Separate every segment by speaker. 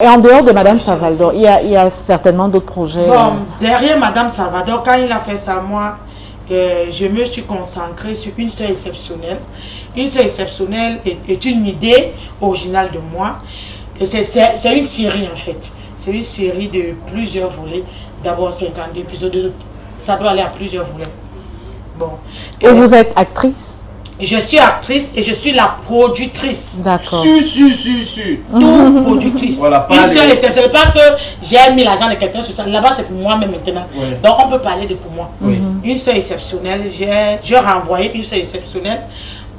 Speaker 1: Et en dehors de Madame Salvador, il y a certainement d'autres projets.
Speaker 2: Bon, derrière Madame Salvador, quand il a fait ça, moi, je me suis concentrée sur Une sœur exceptionnelle. Une sœur exceptionnelle est une idée originale de moi. C'est une série en fait. C'est une série de plusieurs volets. D'abord 52 épisodes, ça doit aller à plusieurs volets. Bon.
Speaker 1: Et vous êtes actrice?
Speaker 2: Je suis actrice et je suis la productrice.
Speaker 1: D'accord.
Speaker 2: Tout productrice.
Speaker 3: Voilà,
Speaker 2: une seule exception. Pas que j'ai mis l'argent de quelqu'un sur ça. Là-bas, c'est pour moi-même maintenant. Ouais. Donc, on peut parler de pour moi. Une seule exceptionnelle. J'ai renvoyé Une seule exceptionnelle.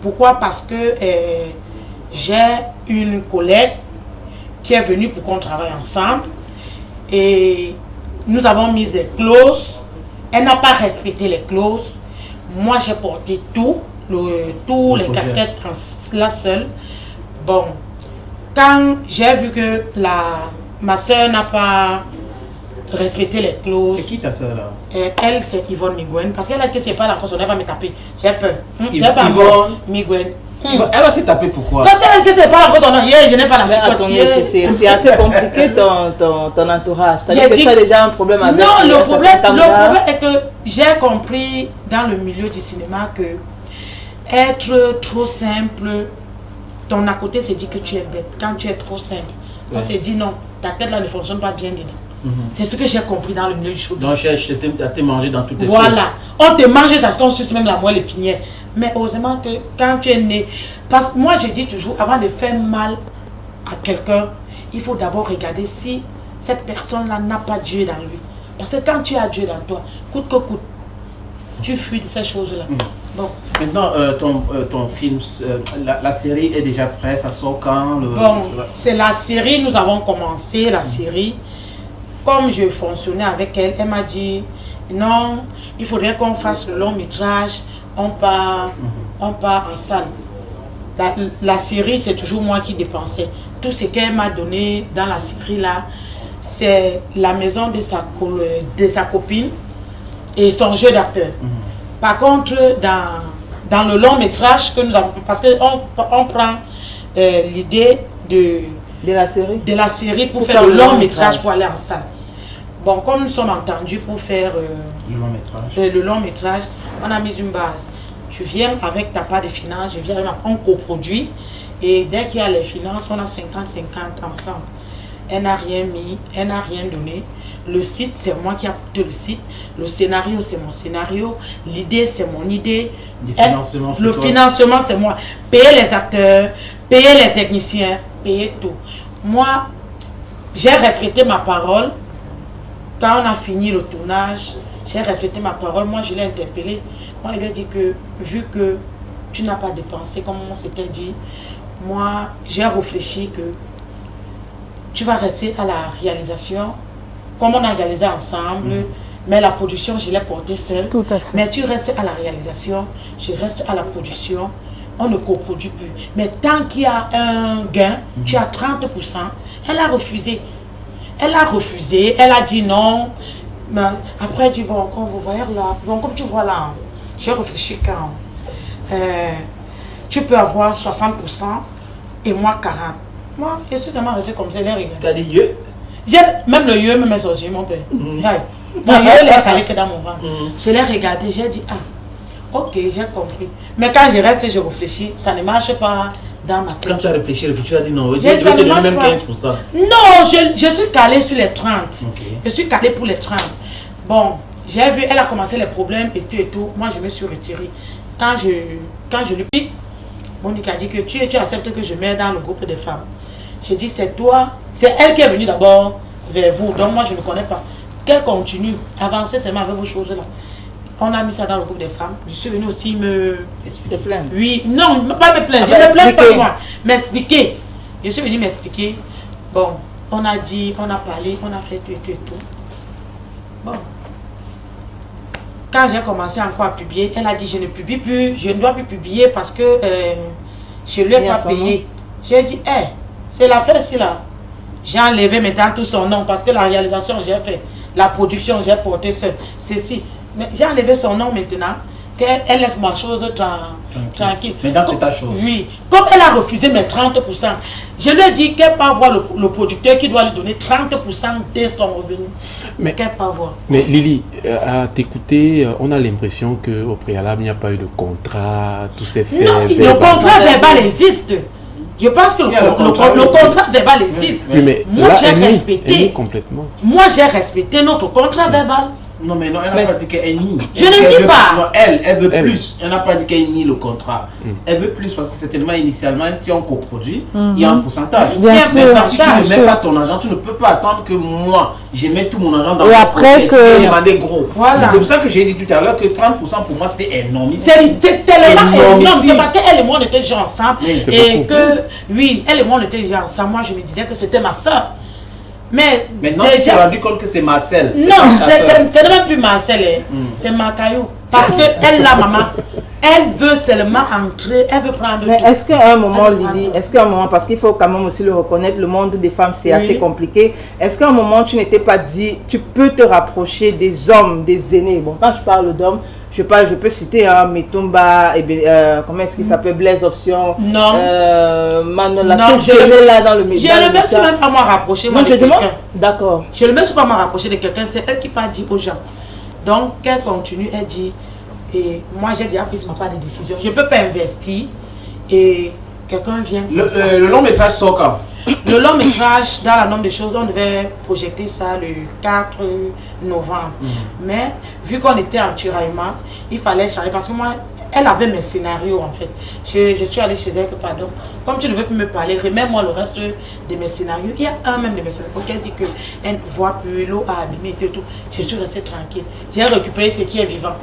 Speaker 2: Pourquoi? Parce que j'ai une collègue qui est venue pour qu'on travaille ensemble. Et nous avons mis des clauses. Elle n'a pas respecté les clauses. Moi, j'ai porté tous les casquettes là seule. Bon, quand j'ai vu que ma soeur n'a pas respecté les clauses.
Speaker 3: C'est qui ta soeur là?
Speaker 2: Elle, c'est Yvonne Miguen. Parce qu'elle a dit que c'est pas la cause, elle va me taper. J'ai peur.
Speaker 3: Yvonne
Speaker 2: Miguen.
Speaker 3: Elle va te taper pourquoi?
Speaker 2: Parce qu'elle a dit que c'est pas la cause, je n'ai pas la chicotte.
Speaker 4: C'est assez compliqué ton entourage. C'est-à-dire que tu as déjà un problème avec.
Speaker 2: Non, le problème est que j'ai compris dans le milieu du cinéma que être trop simple, ton à côté se dit que tu es bête. Quand tu es trop simple, on se dit non, ta tête là ne fonctionne pas bien dedans. C'est ce que j'ai compris dans le milieu du showbiz.
Speaker 3: Donc, je t'ai mangé dans toutes les
Speaker 2: Voilà, on te mange parce qu'on suce même la moelle épinière. Mais heureusement que quand tu es né, parce que moi je dis toujours, avant de faire mal à quelqu'un, il faut d'abord regarder si cette personne-là n'a pas Dieu dans lui. Parce que quand tu as Dieu dans toi, coûte que coûte, tu fuis de ces choses-là. Bon.
Speaker 3: Maintenant, ton film, la série est déjà prête, ça sort quand?
Speaker 2: Bon, c'est la série, nous avons commencé la série. Comme je fonctionnais avec elle, elle m'a dit, non, il faudrait qu'on fasse le long métrage, on part en salle. La série, c'est toujours moi qui dépensais. Tout ce qu'elle m'a donné dans la série-là, c'est la maison de sa copine et son jeu d'acteur. Par contre, dans le long métrage que nous avons, parce qu'on prend l'idée de la série pour faire le long métrage pour aller en salle. Bon, comme nous sommes entendus pour faire le long métrage, on a mis une base. Tu viens avec ta part de finances, je viens avec on coproduit. Et dès qu'il y a les finances, on a 50-50 ensemble. Elle n'a rien mis, elle n'a rien donné. Le site, c'est moi qui ai apporté le site. Le scénario, c'est mon scénario. L'idée, c'est mon idée. Le financement, c'est moi. Payer les acteurs, payer les techniciens, payer tout. Moi, j'ai respecté ma parole. Quand on a fini le tournage, j'ai respecté ma parole. Moi, je l'ai interpellé. Moi, il lui a dit que, vu que tu n'as pas dépensé, comme on s'était dit, moi, j'ai réfléchi que tu vas rester à la réalisation, comme on a réalisé ensemble, mais la production, je l'ai portée seule.
Speaker 1: Tout à fait.
Speaker 2: Mais tu restes à la réalisation, je reste à la production, on ne coproduit plus. Mais tant qu'il y a un gain, tu as 30%, elle a refusé. Elle a refusé, elle a dit non. Mais après, elle dit, bon, comme vous voyez là, bon, comme tu vois là, j'ai réfléchi quand tu peux avoir 60% et moi 40%. Moi, je suis seulement resté comme ça, elle regarde.
Speaker 3: T'as dit yeux?
Speaker 2: Même le yeux me met sorti, mon père. Mon yeux, il est calé que dans mon ventre. Je l'ai regardé, j'ai dit, ah, ok, j'ai compris. Mais quand je reste et je réfléchis, ça ne marche pas dans ma tête.
Speaker 3: Quand tu as réfléchi, tu as dit non, je vais te donner même 15%.
Speaker 2: Non, je suis calée sur les 30.
Speaker 3: Okay.
Speaker 2: Je suis calée pour les 30. Bon, j'ai vu, elle a commencé les problèmes et tout. Moi, je me suis retirée. Quand je lui pique, Monique a dit que tu acceptes que je mette dans le groupe des femmes. J'ai dit, c'est toi, c'est elle qui est venue d'abord vers vous. Donc moi, je ne connais pas. Qu'elle continue, avancer seulement avec vos choses-là. On a mis ça dans le groupe des femmes. Je suis venue aussi
Speaker 4: te plaindre.
Speaker 2: Oui, non, pas me plaindre. Je ne me plains pas moi. M'expliquer. Je suis venue m'expliquer. Bon, on a dit, on a parlé, on a fait tout et tout. Bon. Quand j'ai commencé encore à publier, elle a dit, je ne publie plus, je ne dois plus publier parce que je ne lui ai pas payé. J'ai dit, c'est l'affaire ici là. J'ai enlevé maintenant tout son nom parce que la réalisation j'ai fait, la production j'ai porté seul. Ceci. Mais j'ai enlevé son nom maintenant. qu'elle laisse ma chose tranquille.
Speaker 3: Maintenant, c'est ta chose.
Speaker 2: Oui. Comme elle a refusé mes 30%, je lui ai dit qu'elle part voir le producteur qui doit lui donner 30% de son revenu.
Speaker 5: Mais
Speaker 2: qu'elle part voir.
Speaker 5: Mais Lily, à t'écouter, on a l'impression qu'au préalable, il n'y a pas eu de contrat, tout s'est fait.
Speaker 2: Non, le contrat verbal existe. Je pense que le contrat verbal existe.
Speaker 5: Oui, mais
Speaker 2: moi,
Speaker 5: là,
Speaker 2: j'ai respecté.
Speaker 5: Complètement.
Speaker 2: Moi, j'ai respecté notre contrat verbal.
Speaker 3: Non, mais non, elle n'a pas dit qu'elle nie.
Speaker 2: Je ne nie pas.
Speaker 3: Non, elle veut plus. Elle n'a pas dit qu'elle nie le contrat. Elle veut plus parce que certainement, initialement, si on coproduit, il y a un pourcentage. Mais si tu ne mets pas ton argent, tu ne peux pas attendre que moi, je mette tout mon argent dans le projet. Tu peux demander gros.
Speaker 2: Voilà.
Speaker 3: C'est pour ça que j'ai dit tout à l'heure que 30% pour moi, c'était énorme.
Speaker 2: C'est tellement énorme. C'est parce qu'elle et moi, on était déjà ensemble. Et que, oui, elle et moi, on était déjà ensemble. Moi, je me disais que c'était ma soeur. Mais
Speaker 3: maintenant, tu t'es rendu compte que c'est Marcel.
Speaker 2: Non, ce n'est même plus Marcel, c'est ma caillou. Parce que elle, la maman, elle veut seulement entrer, elle veut prendre.
Speaker 4: Mais est-ce qu'à un moment, Lily, parce qu'il faut quand même aussi le reconnaître, le monde des femmes c'est assez compliqué. Est-ce qu'à un moment, tu n'étais pas dit, tu peux te rapprocher des hommes, des aînés? Bon, quand je parle d'hommes, je peux citer Metumba, comment est-ce qu'il s'appelle, Blaise Option.
Speaker 2: Non.
Speaker 4: Manola,
Speaker 2: non,
Speaker 4: là dans le média.
Speaker 2: Je ne me suis même pas moi rapproché.
Speaker 4: Moi, je demande. D'accord.
Speaker 2: Je ne me suis pas moi rapproché de quelqu'un, c'est elle qui m'a dit aux gens. Donc, elle continue, elle dit, et moi j'ai déjà pris ma part de décision. Je ne peux pas investir et quelqu'un vient.
Speaker 3: Le long métrage sort quand?
Speaker 2: Le long métrage, dans la norme des choses, on devait projeter ça le 4 novembre. Mais vu qu'on était en tiraillement, il fallait changer parce que moi, elle avait mes scénarios en fait. Je suis allée chez elle que pardon. Comme tu ne veux plus me parler, remets-moi le reste de mes scénarios. Il y a un même de mes scénarios qui a dit qu'elle ne voit plus, l'eau a abîmé et tout. Je suis restée tranquille. J'ai récupéré ce qui est vivant.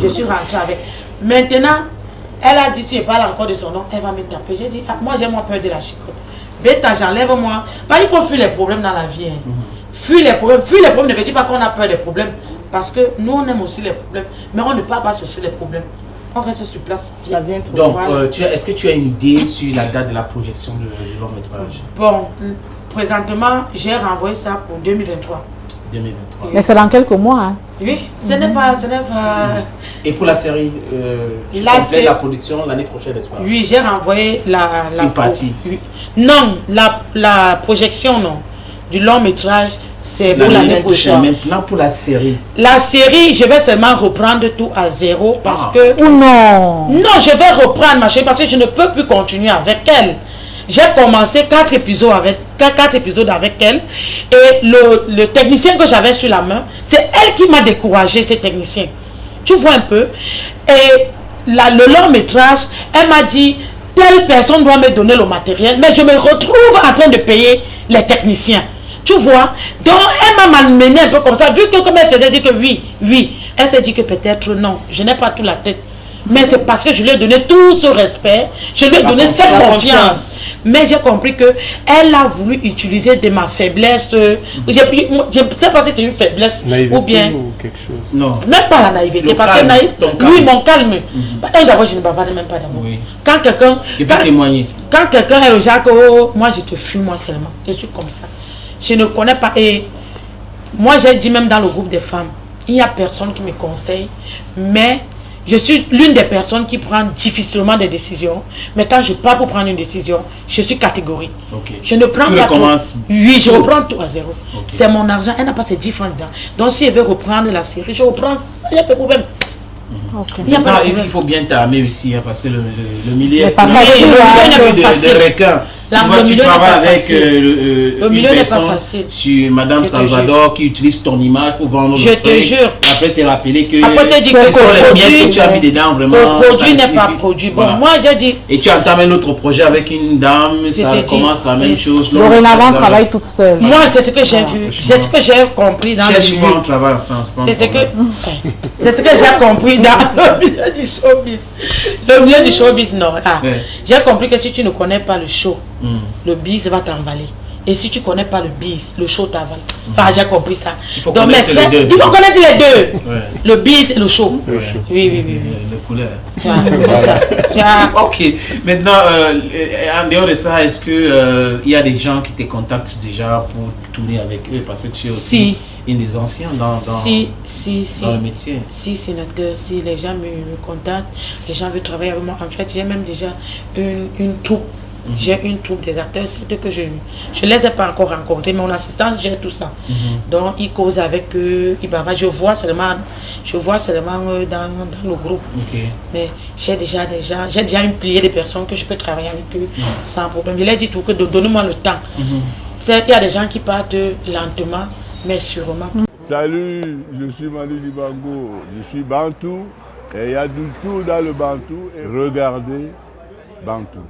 Speaker 2: Je suis rentrée avec. Maintenant, elle a dit si elle parle encore de son nom, elle va me taper. J'ai dit, moi j'ai moins peur de la chicotte. Bêta, j'enlève-moi. Il faut fuir les problèmes dans la vie. Hein. Fuir les problèmes. Fuir les problèmes ne veut dire pas qu'on a peur des problèmes. Parce que nous, on aime aussi les problèmes. Mais on ne peut pas chercher les problèmes. On reste sur place.
Speaker 4: Ça vient trop.
Speaker 3: Donc, est-ce que tu as une idée sur la date de la projection du long métrage?
Speaker 2: Bon, présentement, j'ai renvoyé ça pour 2023.
Speaker 3: 2023.
Speaker 1: Mais c'est dans quelques mois. Hein.
Speaker 2: Oui, ce n'est pas...
Speaker 3: Et pour la série, tu complètes la production l'année prochaine, n'est-ce pas?
Speaker 2: Oui, j'ai renvoyé la
Speaker 3: une partie.
Speaker 2: Oui. Non, la projection, non. Du long métrage, c'est pour l'année prochaine.
Speaker 3: Maintenant, pour la série.
Speaker 2: La série, je vais seulement reprendre tout à zéro parce que...
Speaker 1: Ou non.
Speaker 2: Non, je vais reprendre ma chérie parce que je ne peux plus continuer avec elle. J'ai commencé 4 épisodes avec elle et le technicien que j'avais sur la main, c'est elle qui m'a découragé, ce technicien. Tu vois un peu. Et le long métrage, elle m'a dit, telle personne doit me donner le matériel, mais je me retrouve en train de payer les techniciens. Tu vois. Donc, elle m'a malmené un peu comme ça, vu que comme elle faisait dire que oui, elle s'est dit que peut-être non, je n'ai pas tout la tête. Mais c'est parce que je lui ai donné tout ce respect, je lui ai donné cette confiance. Mais j'ai compris qu'elle a voulu utiliser de ma faiblesse. Je ne sais pas si c'est une faiblesse
Speaker 5: naïveté
Speaker 2: ou bien...
Speaker 5: ou quelque chose.
Speaker 3: Non.
Speaker 2: Même pas la naïveté. Parce que oui, mon calme. D'abord, je ne bavarde même pas d'amour.
Speaker 3: Oui.
Speaker 2: Quand quelqu'un...
Speaker 3: témoigner.
Speaker 2: Quand quelqu'un est au Jacques, oh, moi je te fuis moi seulement. Je suis comme ça. Je ne connais pas. Et moi j'ai dit même dans le groupe des femmes, il n'y a personne qui me conseille. Mais... je suis l'une des personnes qui prend difficilement des décisions. Mais quand je pars pour prendre une décision, je suis catégorique.
Speaker 3: Okay.
Speaker 2: Je ne prends pas tout. Oui, je reprends tout à zéro.
Speaker 3: Okay.
Speaker 2: C'est mon argent, elle n'a pas ses 10 francs dedans. Donc si elle veut reprendre la série, je reprends. Il n'y a pas de problème.
Speaker 1: Okay.
Speaker 3: Il faut bien t'armer aussi, hein, parce que le milieu
Speaker 1: n'est pas
Speaker 2: facile.
Speaker 3: Tu travailles avec
Speaker 2: le milieu n'est pas facile.
Speaker 3: Sur Madame Salvador qui utilise ton image pour vendre
Speaker 2: je te jure.
Speaker 3: Après te rappeler que
Speaker 2: ce
Speaker 3: sont les biens que tu as mis dedans vraiment.
Speaker 2: Le produit n'est pas produit. Bon, voilà. Moi j'ai dit.
Speaker 3: Et tu entames un autre projet avec une dame, ça commence la même chose.
Speaker 1: Dorénavant, travaille toute seule.
Speaker 2: Moi c'est ce que j'ai vu. C'est ce que j'ai compris dans le milieu.
Speaker 3: On travaille ensemble.
Speaker 2: C'est ce que j'ai compris dans le milieu du showbiz. Le milieu du showbiz, non. J'ai compris que si tu ne connais pas le show, le biz va t'envaler. Et si tu ne connais pas le biz, le show t'avale. J'ai compris ça.
Speaker 3: Il faut connaître les deux.
Speaker 2: Il faut connaître les deux. Ouais. Le biz et le show.
Speaker 3: Ouais.
Speaker 2: Oui.
Speaker 3: Le couleur.
Speaker 2: Ça.
Speaker 3: Ok. Maintenant, en dehors de ça, est-ce que il y a des gens qui te contactent déjà pour tourner avec eux? Parce que tu es aussi une des anciens dans le métier.
Speaker 2: Si, sénateur, si les gens me contactent, les gens veulent travailler avec moi. En fait, j'ai même déjà une troupe. J'ai une troupe des acteurs, c'est que je ne les ai pas encore rencontrés, mais mon assistance gère tout ça. Donc, ils causent avec eux, ils bavardent. Je vois seulement dans le groupe. Mais j'ai déjà une pliée de personnes que je peux travailler avec eux sans problème. Je leur dis tout que donnez-moi le temps. Il y a des gens qui partent lentement, mais sûrement.
Speaker 6: Salut, je suis Manu Dibango, je suis Bantou et il y a du tout dans le Bantou et regardez Bantou.